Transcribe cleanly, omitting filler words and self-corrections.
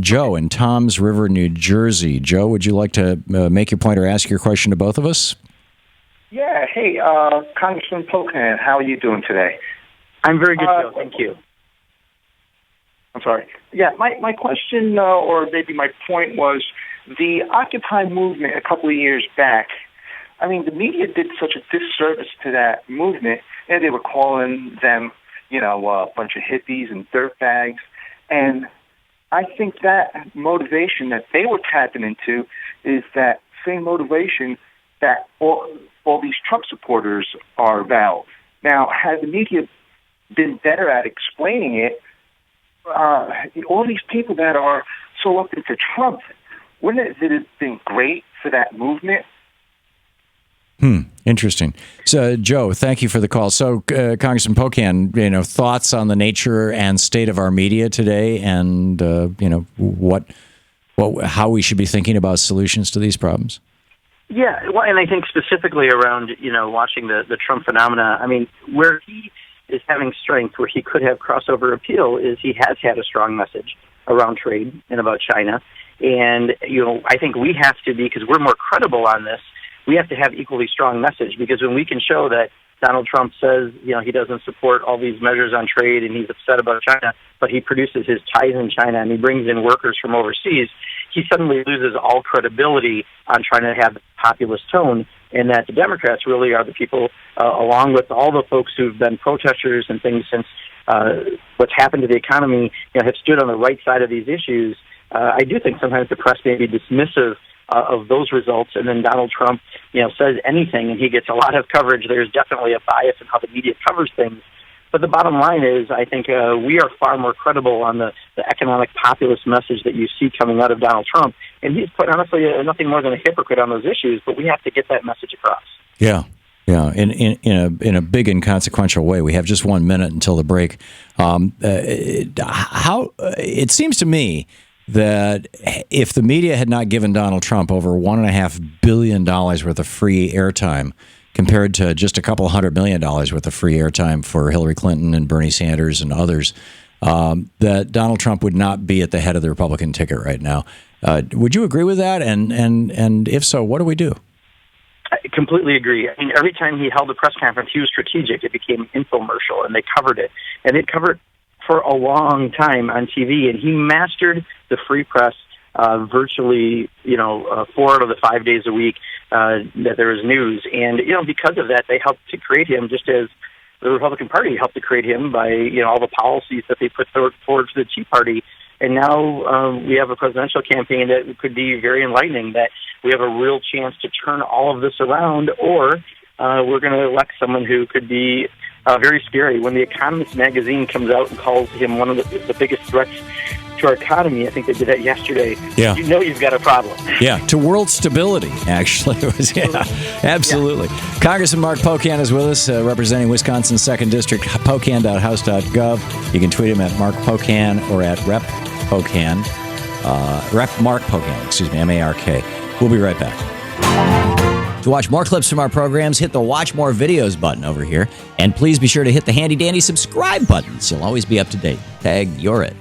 Joe in Toms River, New Jersey. Joe, would you like to make your point or ask your question to both of us? Yeah. Hey, Congressman Pocan, how are you doing today? I'm very good, Joe. Thank you. I'm sorry. Yeah, my question, or maybe my point was, the Occupy movement a couple of years back, I mean, the media did such a disservice to that movement, and they were calling them, a bunch of hippies and dirtbags. And I think that motivation that they were tapping into is that same motivation that all these Trump supporters are about. Now, had the media been better at explaining it, all these people that are so up into Trump, wouldn't it have been great for that movement? Interesting. So, Joe, thank you for the call. So, Congressman Pocan, thoughts on the nature and state of our media today, and how we should be thinking about solutions to these problems. Yeah, well, and I think specifically around watching the Trump phenomena. I mean, where he is having strength, where he could have crossover appeal, is he has had a strong message around trade and about China. And, I think we have to be, because we're more credible on this, we have to have equally strong message, because when we can show that Donald Trump says, he doesn't support all these measures on trade and he's upset about China, but he produces his ties in China and he brings in workers from overseas, he suddenly loses all credibility on trying to have a populist tone, and that the Democrats really are the people, along with all the folks who've been protesters and things since what's happened to the economy, have stood on the right side of these issues. I do think sometimes the press may be dismissive of those results, and then Donald Trump, says anything and he gets a lot of coverage. There's definitely a bias in how the media covers things. But the bottom line is, I think we are far more credible on the economic populist message that you see coming out of Donald Trump. And he's, quite honestly, nothing more than a hypocrite on those issues, but we have to get that message across. Yeah. Yeah, in a big and consequential way. We have just 1 minute until the break. It seems to me that if the media had not given Donald Trump over $1.5 billion worth of free airtime, compared to just a couple $100 million worth of free airtime for Hillary Clinton and Bernie Sanders and others, that Donald Trump would not be at the head of the Republican ticket right now. Would you agree with that? And if so, what do we do? I completely agree. I mean, every time he held a press conference, he was strategic. It became infomercial, and they covered it. And they covered it for a long time on TV, and he mastered the free press virtually, 4 out of the 5 days a week that there was news. And, because of that, they helped to create him, just as the Republican Party helped to create him by, all the policies that they put forward for the Tea Party. And now we have a presidential campaign that could be very enlightening, that we have a real chance to turn all of this around, or we're going to elect someone who could be very scary. When The Economist magazine comes out and calls him one of the biggest threats to our economy, I think they did that yesterday. Yeah. You've got a problem. Yeah, to world stability, actually. Absolutely. Yeah. Congressman Mark Pocan is with us, representing Wisconsin's 2nd District, pocan.house.gov. You can tweet him at Mark Pocan or at Rep Pocan. Rep Mark Pocan, M-A-R-K. We'll be right back. To watch more clips from our programs, hit the Watch More Videos button over here. And please be sure to hit the handy-dandy subscribe button so you'll always be up to date. Tag, you're it.